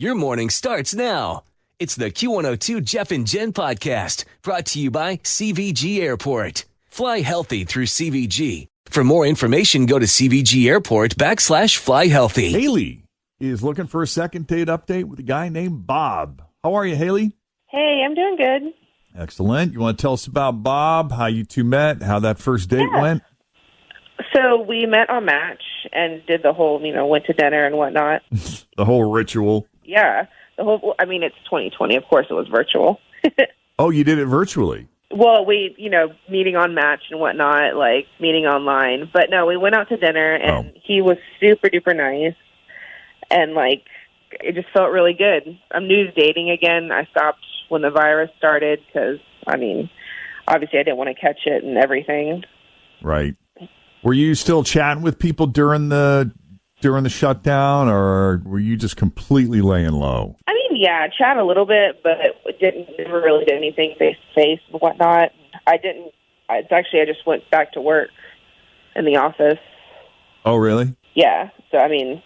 Your morning starts now. It's the Q102 Jeff and Jenn podcast brought to you by CVG Airport. Fly healthy through CVG. For more information, go to CVG Airport /fly healthy. Haley is looking for a second date update with a guy named Bob. How are you, Haley? Hey, I'm doing good. Excellent. You want to tell us about Bob, how you two met, how that first date went? So we met on Match and did the whole, went to dinner and whatnot. The whole ritual. Yeah. It's 2020. Of course it was virtual. Oh, you did it virtually? Well, we, meeting on Match and whatnot, like meeting online. But no, we went out to dinner and he was super duper nice. And it just felt really good. I'm new to dating again. I stopped when the virus started because, obviously I didn't want to catch it and everything. Right. Were you still chatting with people during the shutdown, or were you just completely laying low? Yeah, chat a little bit, but never really did anything face to face and whatnot. I just went back to work in the office. Oh, really? Yeah. So, it's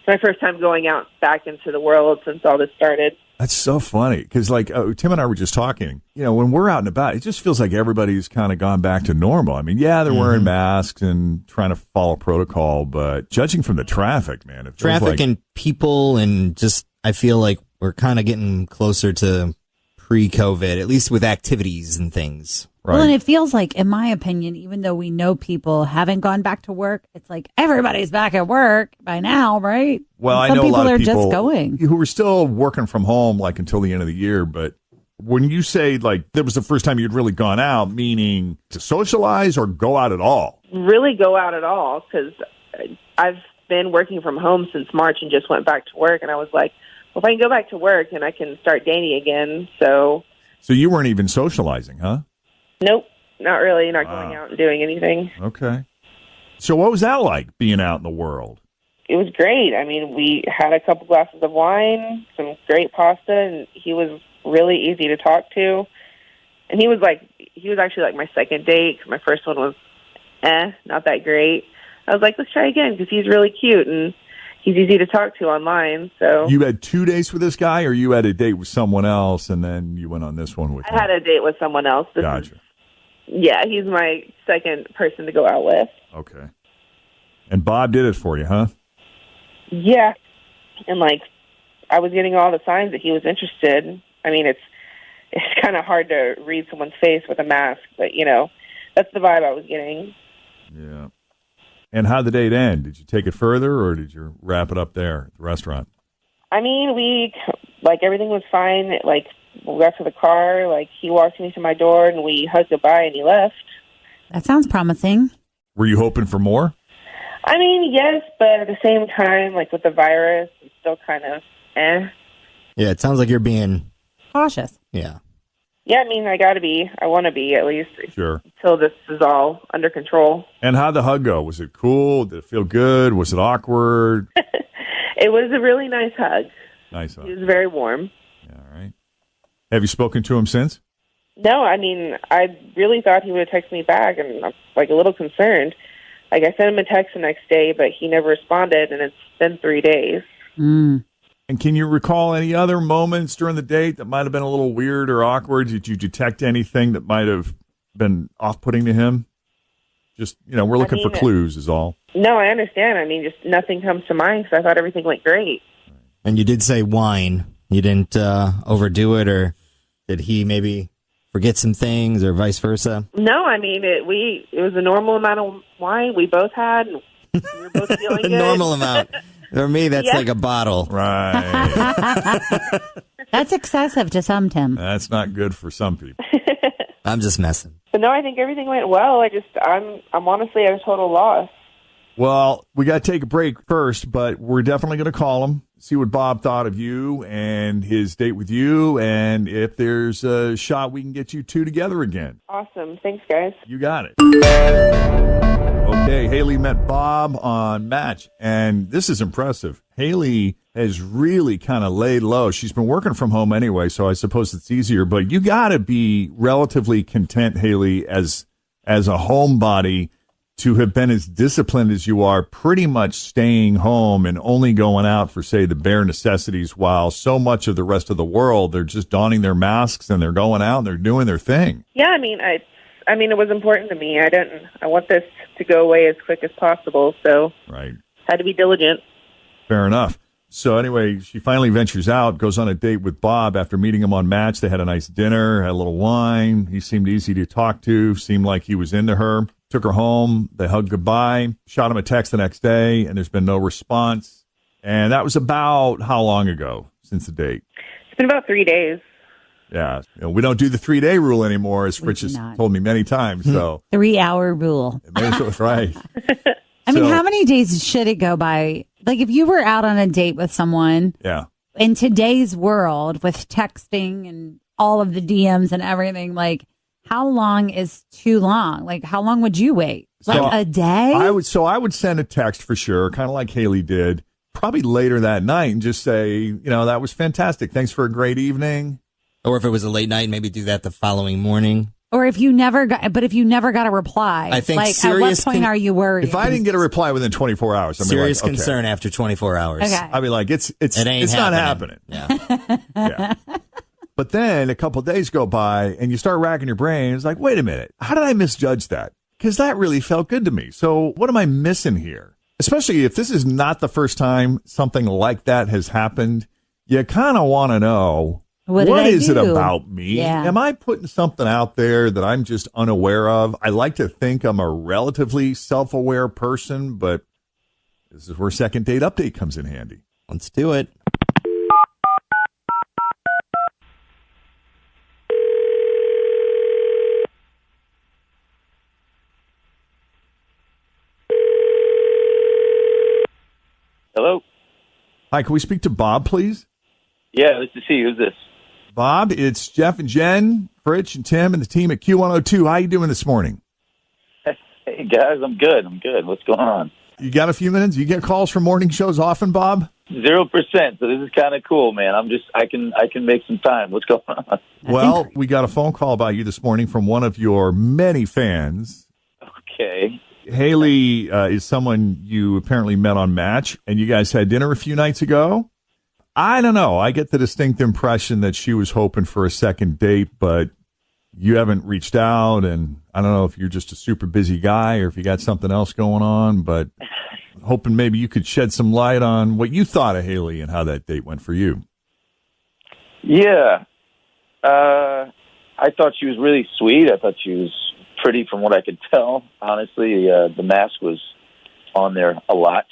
my first time going out back into the world since all this started. That's so funny because, Tim and I were just talking. When we're out and about, it just feels like everybody's kind of gone back to normal. They're wearing masks and trying to follow protocol, but judging from the traffic, man, it feels traffic and people, and just I feel like we're kind of getting closer to pre-COVID, at least with activities and things. Right. Well, and it feels like, in my opinion, even though we know people haven't gone back to work, it's like everybody's back at work by now, right? Well, and I know a lot of people just going who are still working from home until the end of the year. But when you say that was the first time you'd really gone out, meaning to socialize or go out at all? Really go out at all, because I've been working from home since March and just went back to work. And I was like, well, if I can go back to work and I can start dating again. So you weren't even socializing, huh? Nope, not really. Not going out and doing anything. Okay. So what was that like, being out in the world? It was great. We had a couple glasses of wine, some great pasta, and he was really easy to talk to. And he was actually my second date. My first one was, not that great. I was like, let's try again because he's really cute and he's easy to talk to online. So you had 2 dates with this guy, or you had a date with someone else and then you went on this one with him? I had a date with someone else. Gotcha. Yeah, he's my second person to go out with. Okay. And Bob did it for you, huh? Yeah. And I was getting all the signs that he was interested. It's kind of hard to read someone's face with a mask, but that's the vibe I was getting. Yeah. And how'd the date end? Did you take it further, or did you wrap it up there at the restaurant? We everything was fine. We got to the car, he walked me to my door and we hugged goodbye and he left. That sounds promising. Were you hoping for more? Yes, but at the same time, with the virus, it's still kind of Yeah, it sounds like you're being cautious. Yeah. Yeah, I gotta be. I want to be, at least. Sure. Until this is all under control. And how'd the hug go? Was it cool? Did it feel good? Was it awkward? It was a really nice hug. Nice hug. It was very warm. All right. Have you spoken to him since? No, I really thought he would have texted me back, and I'm a little concerned. I sent him a text the next day, but he never responded, and it's been 3 days. Mm. And can you recall any other moments during the date that might have been a little weird or awkward? Did you detect anything that might have been off-putting to him? Just, we're looking for clues is all. No, I understand. Just nothing comes to mind because I thought everything went great. And you did say wine. You didn't overdo it, or did he maybe forget some things, or vice versa? No, it was a normal amount of wine we both had. And we were both feeling good. Normal amount. For me, that's like a bottle. Right. That's excessive to some, Tim. That's not good for some people. I'm just messing. But no, I think everything went well. I'm honestly at a total loss. Well, we got to take a break first, but we're definitely going to call him, see what Bob thought of you and his date with you, and if there's a shot we can get you two together again. Awesome. Thanks, guys. You got it. Okay, Haley met Bob on Match, and this is impressive. Haley has really kind of laid low. She's been working from home anyway, so I suppose it's easier, but you got to be relatively content, Haley, as a homebody, to have been as disciplined as you are, pretty much staying home and only going out for, say, the bare necessities, while so much of the rest of the world, they're just donning their masks and they're going out and they're doing their thing. Yeah, I mean, it was important to me. I want this to go away as quick as possible, so right. Had to be diligent. Fair enough. So anyway, she finally ventures out, goes on a date with Bob after meeting him on Match. They had a nice dinner, had a little wine. He seemed easy to talk to, seemed like he was into her. Took her home. They hugged goodbye, shot him a text the next day, and there's been no response. And that was about how long ago since the date? It's been about 3 days. Yeah. We don't do the 3-day rule anymore, as Rich has told me many times. So 3-hour rule. Right. I mean, how many days should it go by? Like, if you were out on a date with someone, yeah, in today's world with texting and all of the DMs and everything, like, how long is too long? Like, how long would you wait? Like a day? I would send a text for sure, kind of like Haley did, probably later that night, and just say, that was fantastic. Thanks for a great evening. Or if it was a late night, maybe do that the following morning. Or if you never got a reply, I think like, at what point are you worried? If I didn't get a reply within 24 hours, serious concern after 24 hours. Okay. I mean, like, it's not happening. Yeah. Yeah. But then a couple of days go by and you start racking your brain. It's like, wait a minute. How did I misjudge that? Because that really felt good to me. So what am I missing here? Especially if this is not the first time something like that has happened, you kind of want to know, what is it about me? Yeah. Am I putting something out there that I'm just unaware of? I like to think I'm a relatively self-aware person, but this is where Second Date Update comes in handy. Let's do it. Hello? Hi, can we speak to Bob, please? Yeah, this is he. Who's this? Bob, it's Jeff and Jen, Fritch and Tim, and the team at Q102. How you doing this morning? Hey, guys, I'm good. What's going on? You got a few minutes? You get calls from morning shows often, Bob? 0%. So this is kind of cool, man. I can make some time. What's going on? Well, we got a phone call about you this morning from one of your many fans. Okay. Haley is someone you apparently met on Match, and you guys had dinner a few nights ago. I don't know. I get the distinct impression that she was hoping for a second date, but you haven't reached out, and I don't know if you're just a super busy guy or if you got something else going on, but hoping maybe you could shed some light on what you thought of Haley and how that date went for you. Yeah. I thought she was really sweet. I thought she was pretty from what I could tell. Honestly, the mask was on there a lot.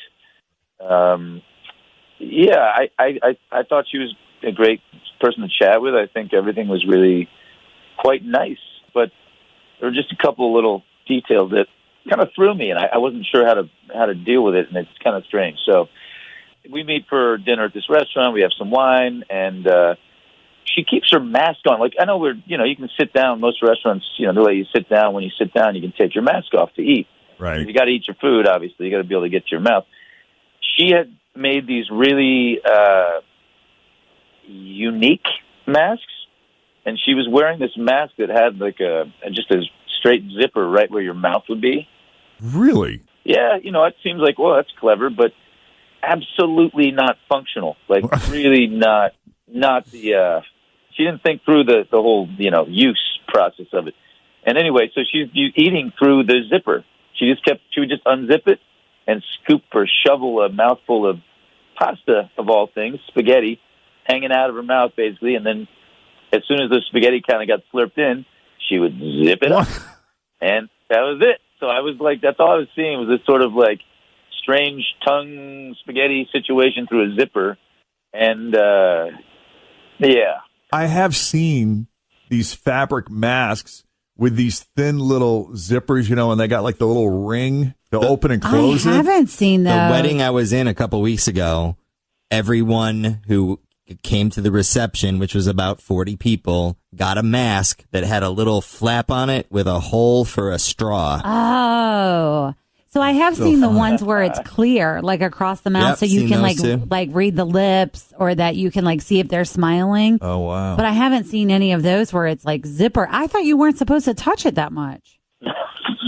Yeah, I thought she was a great person to chat with. I think everything was really quite nice, but there were just a couple of little details that kind of threw me, and I wasn't sure how to deal with it, and it's kind of strange. So we meet for dinner at this restaurant. We have some wine, and she keeps her mask on. Like, I know you can sit down. Most restaurants, they let you sit down. When you sit down, you can take your mask off to eat. Right. You got to eat your food, obviously. You got to be able to get to your mouth. She had made these really unique masks, and she was wearing this mask that had like just a straight zipper right where your mouth would be. Really? Yeah, it seems like, well, that's clever, but absolutely not functional. Like, really not the. She didn't think through the whole use process of it. And anyway, so she's eating through the zipper. She would just unzip it and scoop or shovel a mouthful of pasta, of all things, spaghetti, hanging out of her mouth, basically. And then as soon as the spaghetti kind of got slurped in, she would zip it up. And that was it. So I was like, that's all I was seeing was this sort of like strange tongue spaghetti situation through a zipper. And, yeah. I have seen these fabric masks with these thin little zippers, and they got like the little ring to open and close it. I haven't seen those. The wedding I was in a couple weeks ago, everyone who came to the reception, which was about 40 people, got a mask that had a little flap on it with a hole for a straw. Oh. So I have seen the ones where it's clear, like across the mouth, Yep, so you seen can those like read the lips, or that you can like see if they're smiling. Oh, wow. But I haven't seen any of those where it's like zipper. I thought you weren't supposed to touch it that much.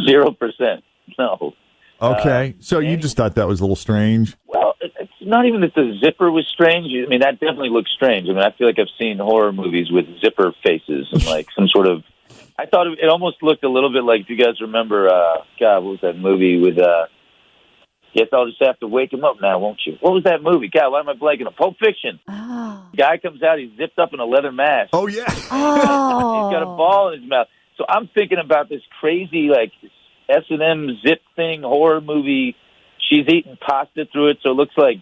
0%. No. Okay. So you just thought that was a little strange? Well, it's not even that the zipper was strange. I mean, that definitely looks strange. I mean, I feel like I've seen horror movies with zipper faces and like some sort of. I thought it almost looked a little bit like. Do you guys remember? God, what was that movie with? Guess I'll just have to wake him up now, won't you? What was that movie? God, why am I blanking on? Pulp Fiction. Oh. Guy comes out, he's zipped up in a leather mask. Oh, yeah. Oh. He's got a ball in his mouth. So I'm thinking about this crazy like S&M zip thing horror movie. She's eating pasta through it, so it looks like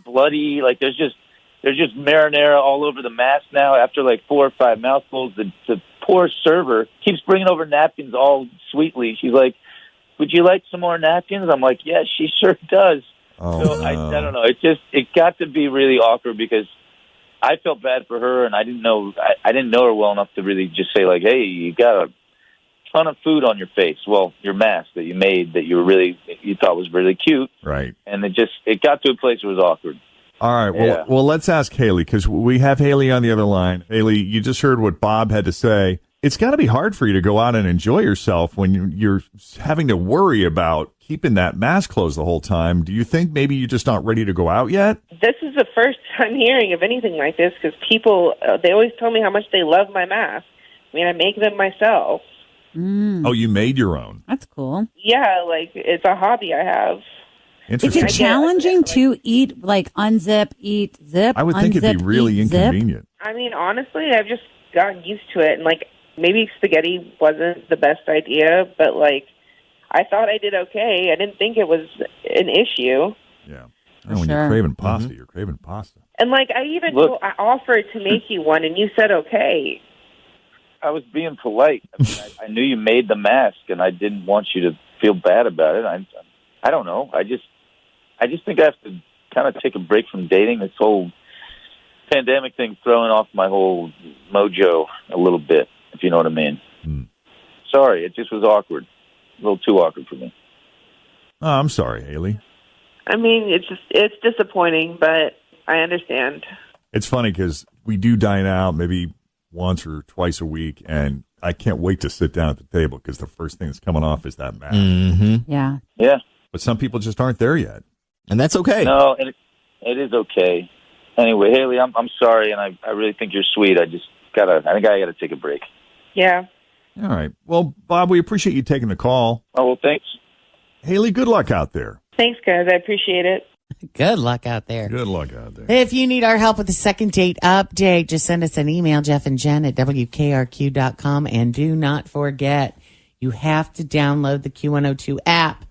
bloody. Like there's just marinara all over the mask now. After like 4 or 5 mouthfuls, the poor server keeps bringing over napkins all sweetly. She's like, "Would you like some more napkins?" I'm like, "Yes, she sure does." Oh, so no. I don't know. It got to be really awkward because I felt bad for her, and I didn't know her well enough to really just say like, "Hey, you got a ton of food on your face." Well, your mask that you made that you thought was really cute, Right. and it got to a place where it was awkward. All right. Yeah. Well, let's ask Haley because we have Haley on the other line. Haley, you just heard what Bob had to say. It's got to be hard for you to go out and enjoy yourself when you're having to worry about keeping that mask closed the whole time. Do you think maybe you're just not ready to go out yet? This is the first time hearing of anything like this because people, they always tell me how much they love my mask. I mean, I make them myself. Mm. Oh, you made your own. That's cool. Yeah, like it's a hobby I have. Is Interesting. it challenging to eat, like unzip, eat, zip? I would think it'd be unzip, really eat, zip? inconvenient. I mean, honestly, I've just gotten used to it. And, like, maybe spaghetti wasn't the best idea, but, like, I thought I did okay. I didn't think it was an issue. Yeah. And when Sure. you're craving pasta, you're craving pasta. And, like, I even I offered to make you one, and you said okay. I was being polite. I mean, I knew you made the mask, and I didn't want you to feel bad about it. I don't know. I just think I have to kind of take a break from dating. This whole pandemic thing throwing off my whole mojo a little bit, if you know what I mean. Sorry, it just was awkward. A little too awkward for me. Oh, I'm sorry, Haley. I mean, it's disappointing, but I understand. It's funny because we do dine out maybe once or twice a week, and I can't wait to sit down at the table because the first thing that's coming off is that mask. Mm-hmm. Yeah. Yeah. But some people just aren't there yet. And that's okay. No, and it is okay. Anyway, Haley, I'm sorry, and I really think you're sweet. I think I gotta take a break. Yeah. All right. Well, Bob, we appreciate you taking the call. Oh, well, thanks. Haley, good luck out there. Thanks, guys. I appreciate it. Good luck out there. Good luck out there. If you need our help with the second date update, just send us an email, Jeff and Jenn at WKRQ.com. And do not forget, you have to download the Q102 app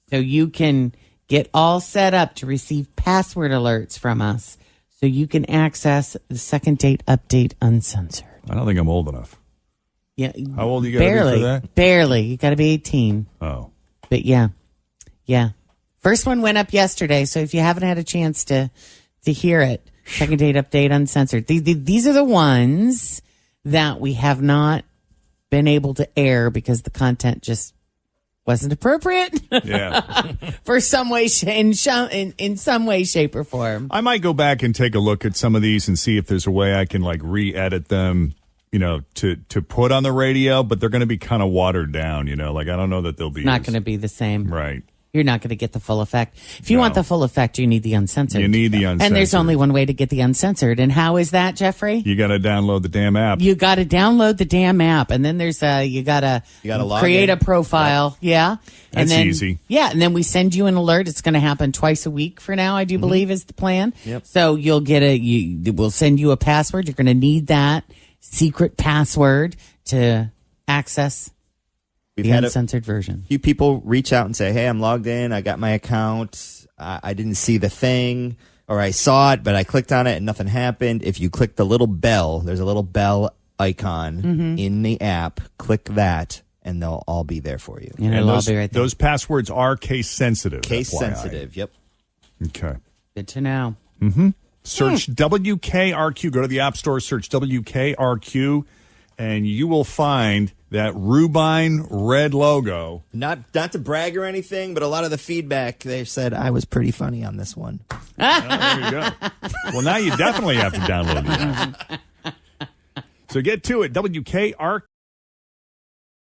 so you can get all set up to receive password alerts from us so you can access the second date update uncensored. I don't think I'm old enough. Yeah, How old you got to be for that? Barely. You got to be 18. Oh. But yeah. First one went up yesterday, so if you haven't had a chance to hear it, second date update uncensored. These are the ones that we have not been able to air because the content just wasn't appropriate. Yeah. For some way, in some way, shape, or form. I might go back and take a look at some of these and see if there's a way I can like re-edit them, to put on the radio, but they're going to be kind of watered down, like I don't know that they'll be Not going to be the same. right. You're not going to get the full effect. If you want the full effect, you need the uncensored. You need the uncensored. And there's only one way to get the uncensored. And how is that, Jeffrey? You got to download the damn app. You got to download the damn app, and then there's you got to log create in. a profile. Yeah, and That's then, easy. Yeah, and then we send you an alert. It's going to happen twice a week for now. I do believe is the plan. Yep. So you'll get we'll send you a password. You're going to need that secret password to access We've the had a uncensored version. few people reach out and say, "Hey, I'm logged in. I got my account. I didn't see the thing, or I saw it, but I clicked on it and nothing happened." If you click the little bell, there's a little bell icon in the app. Click that, and they'll all be there for you. And it'll all be right there. Those passwords are case sensitive. Case FYI. sensitive. Yep. Okay. Good to know. Search WKRQ. Go to the App Store, search WKRQ, and you will find that Rubine red logo. Not to brag or anything, but a lot of the feedback, they said I was pretty funny on this one. There you go. Well, now you definitely have to download the app. So get to it. WKRQ.